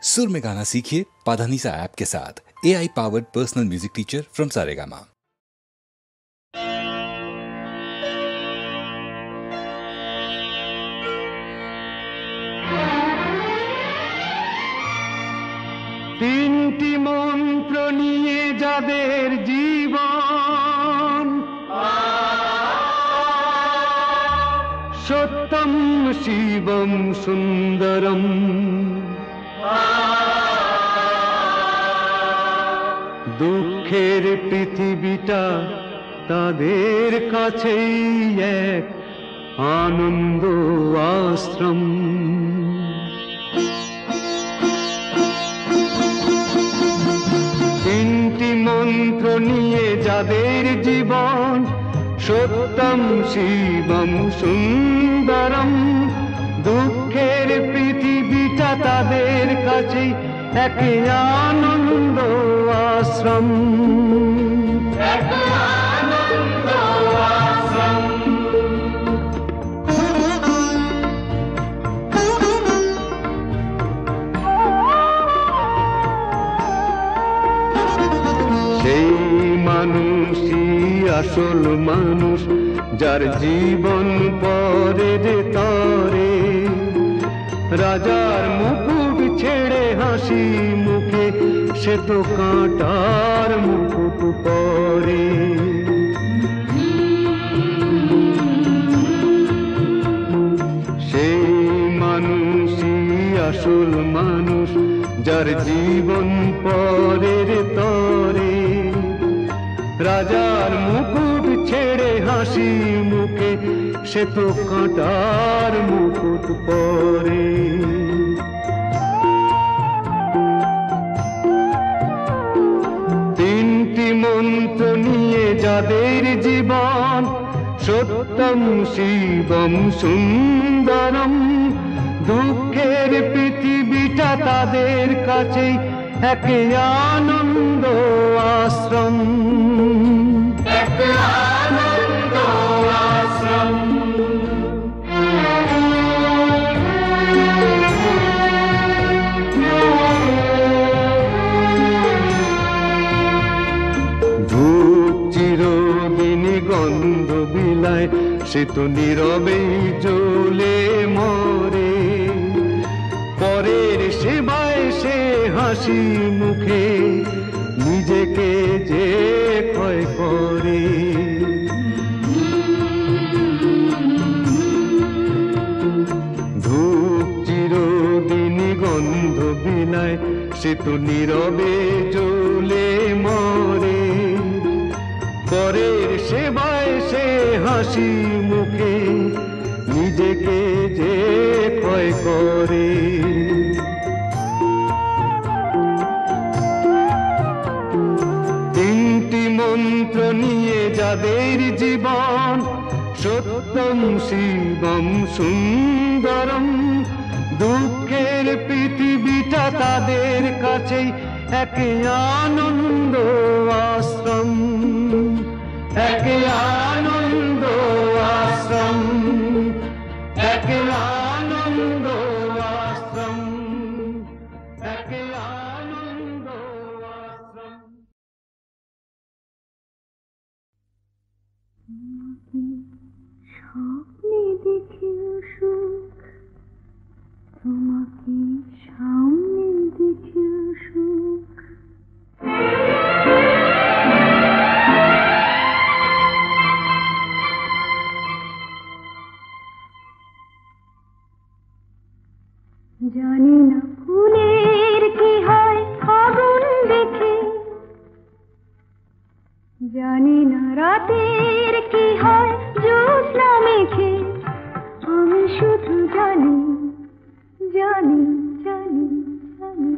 सुर में गाना सीखिए पाधानीसा ऐप के साथ। AI powered personal music teacher from Saregama. তিনটি মন্ত্র নিয়ে যাদের জীবন, সত্যম শিবম সুন্দরম, দুঃখের পৃথিবীটা তাদের কাছেই এক আনন্দ আশ্রম। তিনটি মন্ত্র নিয়ে যাদের জীবন, সত্যম শিবম সুন্দরম, দুঃখের পৃথিবীটা তাদের কাছে এক আনন্দ আশ্রম। সেই মানুষই আসল মানুষ, যার জীবন পরে যে তরে, রাজার মুকুট ছেড়ে হাসি মুখে সে তো কাঁটার মুকুট পরে। সেই মানুষই আসল মানুষ, যার জীবন পরের তরে, রাজার মুকুট ছেড়ে হাসি মুখে সে তো কাঁটার মুকুট পরে। তিনটি মন্ত্র নিয়ে যাদের জীবন, সত্যম শিবম সুন্দরম, দুঃখের পৃথিবীটা তাদের কাছেই এক আনন্দ আশ্রম। ধূপ চিরদিনই গন্ধ বিলায়, সে তো নীরবেই জ্বলে মরে, পরের সেবায় সে হাসি মুখে নিজেকে যে ক্ষয় করে। ধূপ চিরদিনই গন্ধ বিলায়, সে তো নীরবে জ্বলে মরে, পরের সেবায় সে হাসি মুখে নিজেকে যে ক্ষয় করে। তিনটি মন্ত্র নিয়ে যাদের জীবন, সত্যম শিবম সুন্দরম, দুঃখের পৃথিবীটা তাদের কাছেই এক আনন্দ আশ্রম, এক আনন্দ আশ্রম, এক আনন্দ আশ্রম, এক আনন্দ আশ্রম। স্বপ্নে দেখিও সুখ, তোমাকে সামনে দেখিও সুখ, জানি না ফুলের কি হয় আগুন দেখে, জানি না রাতের কি হয় জ্যোৎস্না মেখে, আমি শুধু জানি জানি জানি জানি,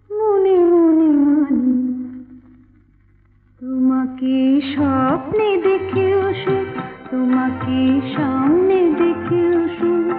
মনে মনে মানি, তোমাকে স্বপ্নে দেখেও সুখ, তোমাকে সামনে দেখেও সুখ।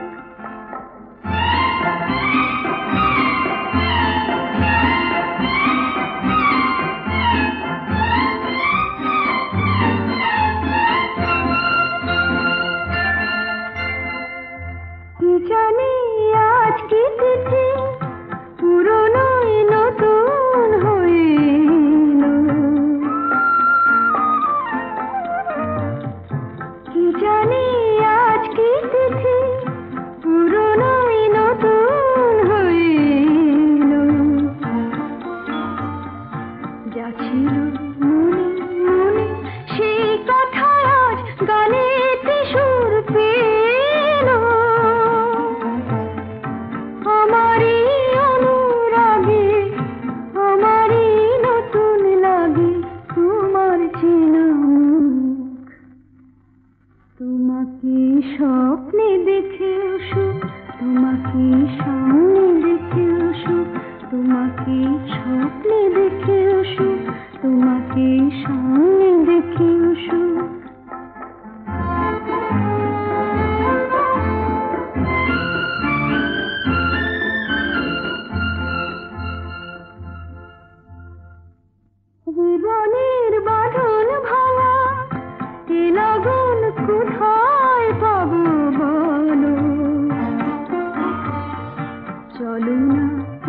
চলো না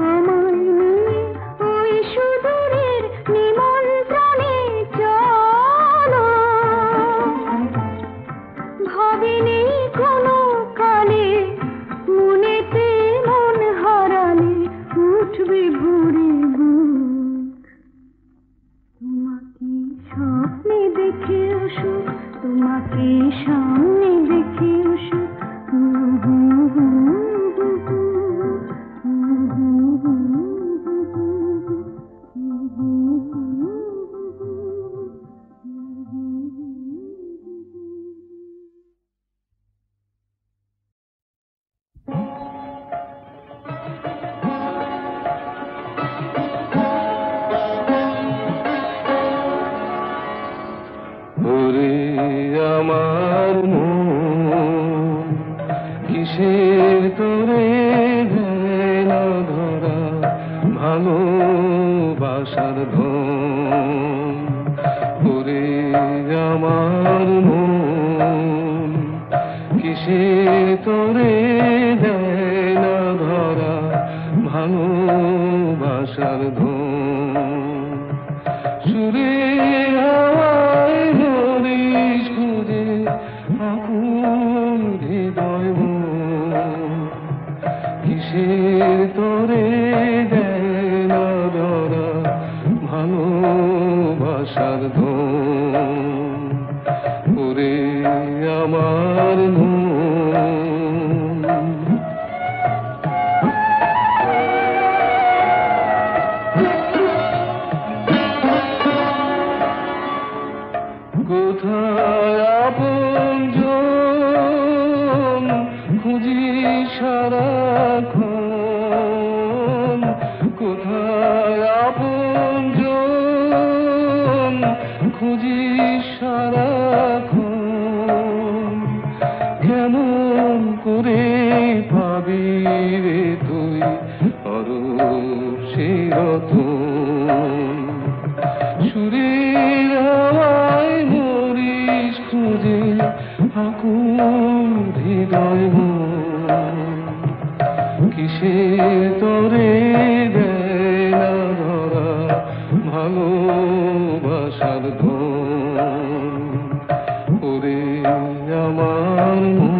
আমায় নিয়ে ওই সুদূরের নিমন্ত্রণে চলো। ভাবিনি কোনো কালে মনেতে মন হারালে উঠবে ভরে বুক। তোমাকে স্বপ্নে দেখে সুখ, তোমাকে সামনে দেখে সুখ। ওরে আমার মন কিসের তোরে ভেলা ধরা ভালোবাসার ধন। ওরে আমার মন কিসের তোরে ভেলা ধরা ভালোবাসার ধন। সুরে হাওয়ায় হরিশ খুঁজে আকুল হৃদয় মন। কিসের তোরে দেয় না ধরা ভালোবাসার ধন। ওরে আমার মন কোথায় আপনজন খুঁজি সারাক্ষণ। কোথায় আপনজন খুঁজি সারাক্ষণ। কেমন করে পাবি রে তুই অরূপ সেই রতন। সুরের হাওয়ায় হরিশ খুঁজে আকুল হৃদয় মন। কিসের তোরে দেয় না ধরা ভালোবাসার ধন। ওরে আমার মন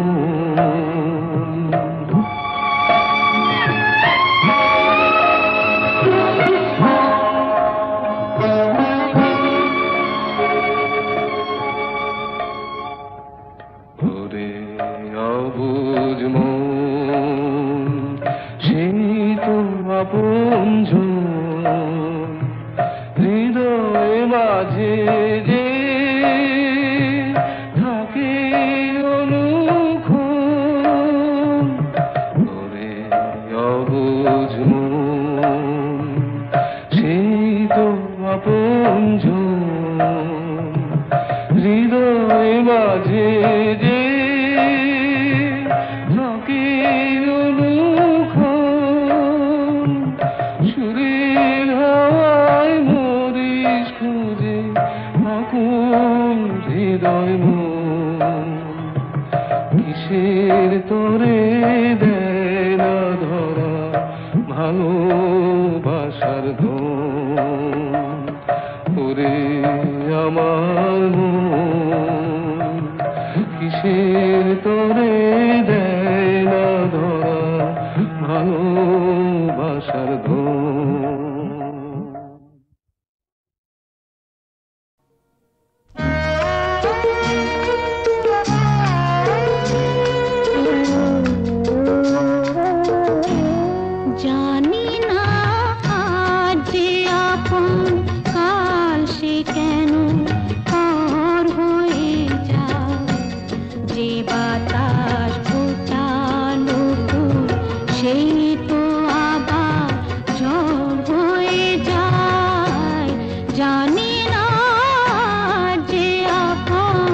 অবুঝ মন সেই তো আপনজন। হৃদয় মাঝে যে থাকে অনুক্ষণ। ওরে অবুঝ মন সেই তো আপনজন। হৃদয় মাঝে যে থাকে অনুক্ষণ। সুরের হাওয়ায় মরিস খুঁজে আকুল হৃদয় মন। কিসের তোরে দেয় না ধরা ভালোবাসার ধন। ওরে আমার মন কিসের তোরে দেয় না ধরা ভালোবাসার ধন। জানি না আজ যে আপন কাল সে কেন পর হয়ে যায়। যে বাতাস ফোটালো ফুল সেই তো আবার ঝড় হয়ে যায়। জানি না যে আপন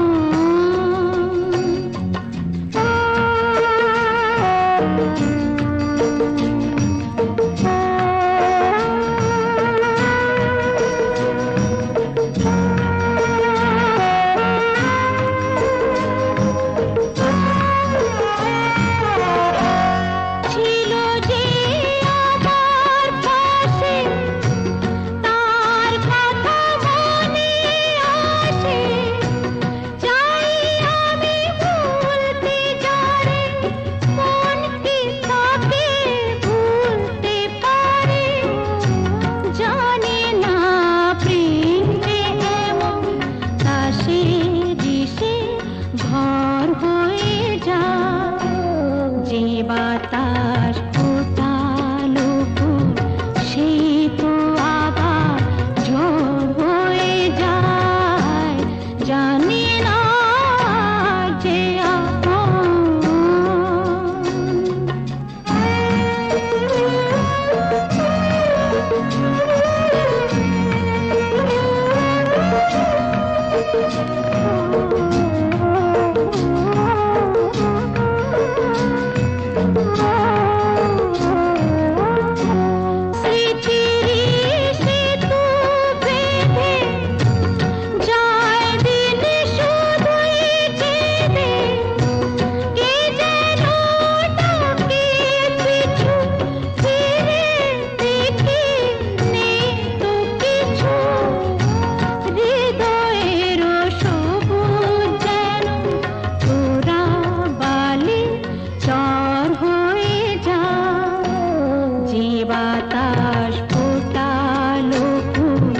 বাতাস ফোটালো ফুল,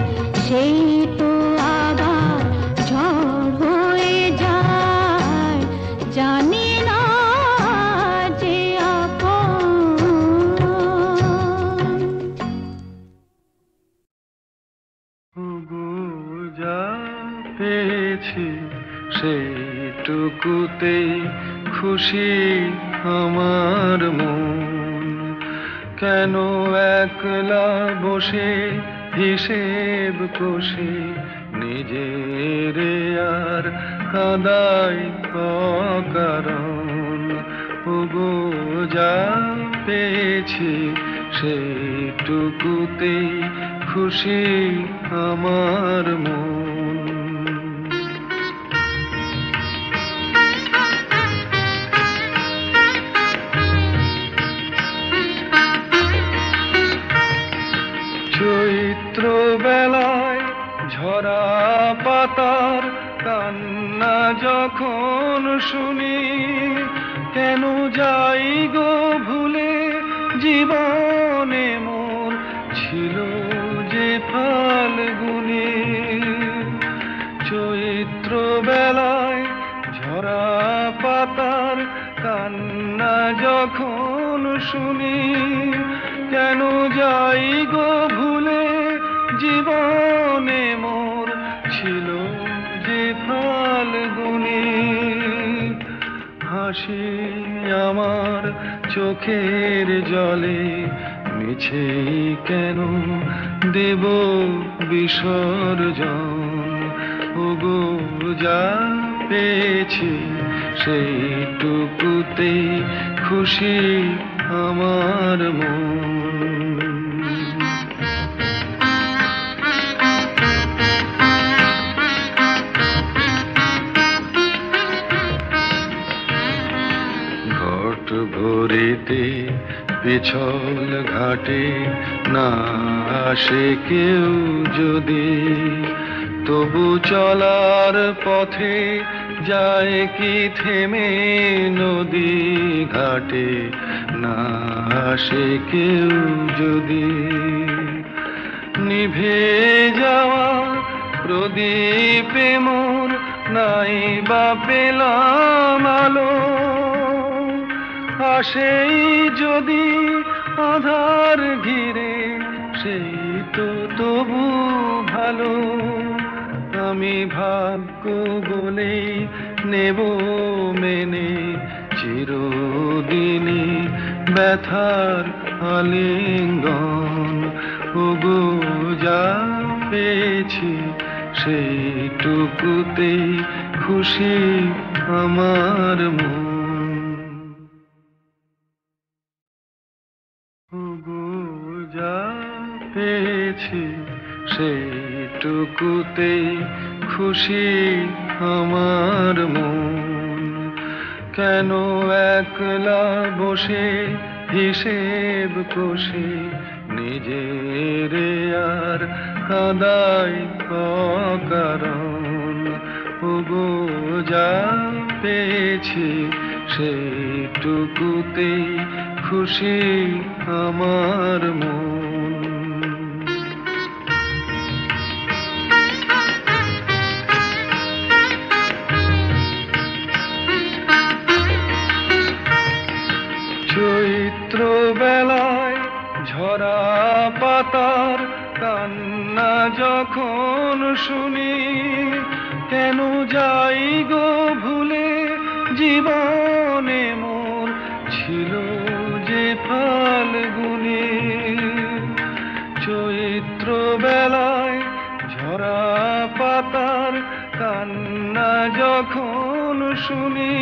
সেই তো আবার ঝড় হয়ে যায়। জানি না যে আপন। যা পেয়েছি সেইটুকুতেই খুশি আমার মন। কেন একলা বসে হিসেব কষে নিজের আর কাঁদাই অকারণ। ওগো যা পেয়েছি সেইটুকুতেই খুশি আমার মন। চৈত্র বেলায় ঝরা পাতার কান্না যখন শুনি, কেন যাই গো ভুলে জীবনে মোর ছিল যে ফাল্গুনে। চৈত্র বেলায় ঝরা পাতার কান্না যখন শুনি, কেন যাই গো ভুলে জীবনে মোর ছিল যে ফাল্গুনে। হাসি আমার চোখের জলে মিছে কেন দেব বিসর্জন। ওগো যা পেয়েছি সেইটুকুতেই খুশি আমার মন। ঘট ভরিতে পিছল ঘাটে না আসে কেউ যদি, তবু চলার পথে যায় কি থেমে নদী ঘাটে না আসে কেউ যদি। নিভে যাওয়া প্রদীপে মোর নাই বা পেলাম আলো, আসেই যদি আধার ঘিরে সেই তো তবু ভালো। আমি ভাগ্য বলেই নেব মেনে চিরদিনই ব্যথার আলিঙ্গন। ওগো যা পেয়েছি সেইটুকুতেই খুশি আমার মন। ওগো যা পেয়েছি সেইটুকুতেই খুশি আমার মন। কেন একলা বসে হিসেব কষে নিজের আর কাঁদাই অকারণ। ওগো যা পেয়েছি সেইটুকুতেই খুশি আমার মন। চৈত্র বেলায় ঝরা পাতার কান্না যখন শুনি, কেন যাই গো ভুলে জীবনে মোর ছিল যে ফাল্গুনে। চৈত্র বেলায় ঝরা পাতার কান্না যখন শুনি,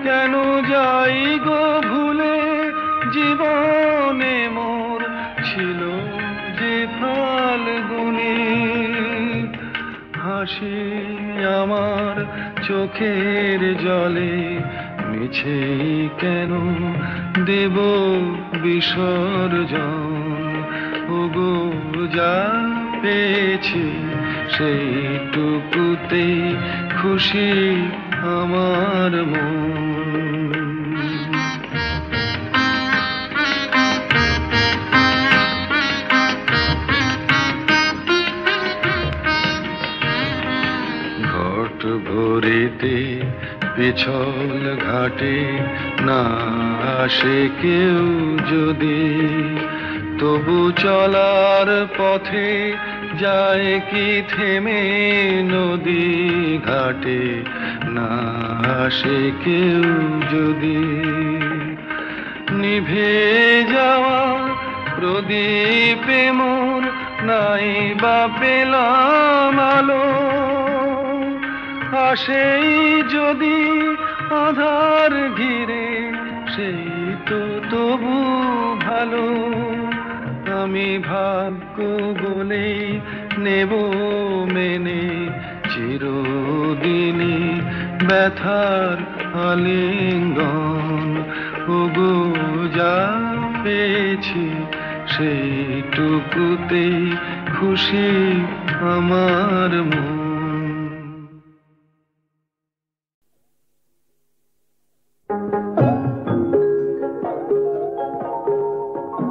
কেন যাই গো ভুলে জীবনে মোর ছিল যে ফাল্গুনে। হাসি আমার চোখের জলে মিছে কেন দেব বিসর্জন। ওগো যা পেয়েছি সেইটুকুতেই খুশি আমার মন। পিছল ঘাটে না আসে কেউ যদি, তবু চলার পথে যায় কি থেমে নদী ঘাটে না আসে কেউ যদি। নিভে যাওয়া প্রদীপে মোর নাই বা পেলাম আলো, আসেই যদি আধার ঘিরে সেই তো তবু ভালো। আমি ভাগ্য বলেই নেব মেনে চিরদিনই ব্যথার আলিঙ্গন। ওগো যা পেয়েছি সেইটুকুতেই খুশি আমার মন।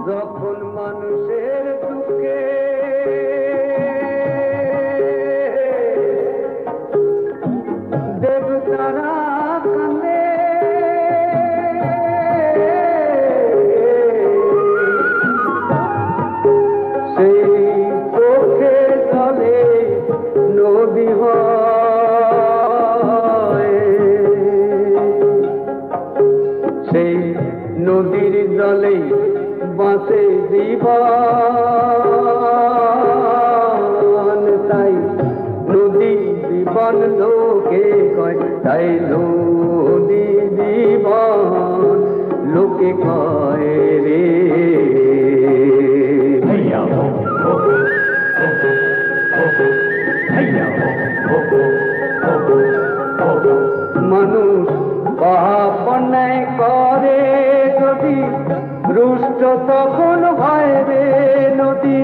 যখন মানুষের দুঃখে দেবতারা কান্দে, সেই চোখে জলে নদী হয়, সেই নদীর জলে বাঁচে জীবন। তাই নদী জীবন লোকে কয়, তাই নদী জীবন লোকে কয় রে। মানুষ পাপ অন্যায় করে যদি, রুষ্ট তখন হয় রে নদী।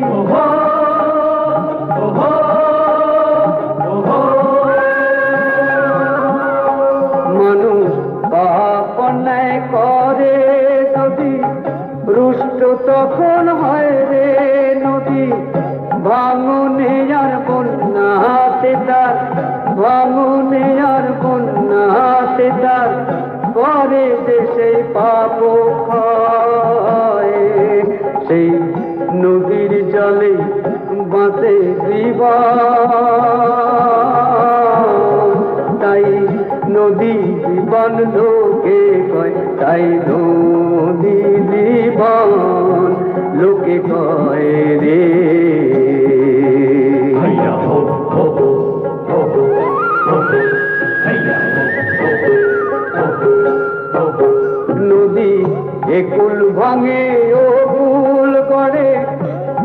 মানুষ পাপ অন্যায় করে যদি, রুষ্ট তখন হয় রে নদী। ভাঙনে আর বন্যাতে তার, ভাঙনে আর বন্যাতে তার করে দেশে পাপ ক্ষয়। সেই নদীর জলে বাঁচে জীবন, তাই নদী জীবন লোকে কয়, তাই নদী জীবন লোকে কয় রে। নদী একুল ভাঙে ও কুল করে,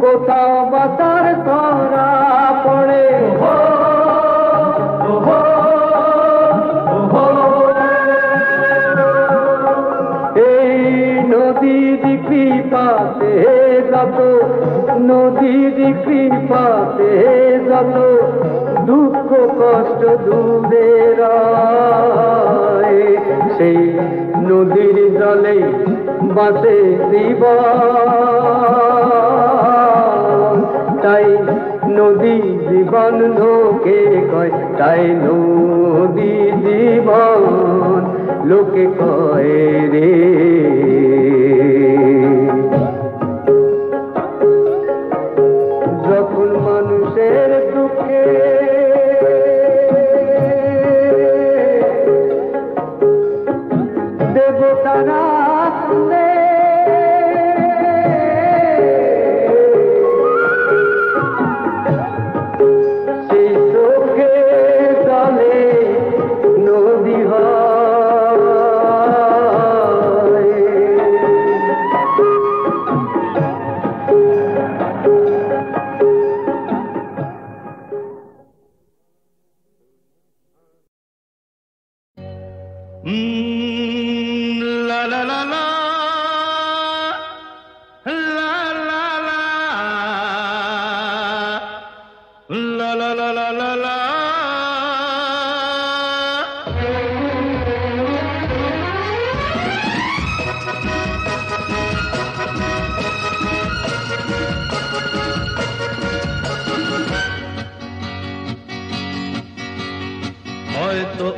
কোথাও বাতার ধরা পড়ে। এই নদীর কৃপাতে যত, নদীর কৃপাতে যত দুঃখ কষ্ট দূরে রয়। সেই নদীর জলে বাঁচে জীবন, তাই নদী জীবন লোকে কয়, তাই নদী জীবন লোকে কয় রে। যখন মানুষের দুঃখে দেবতারা কান্দে, সেই চোখে জলে নদী হয়।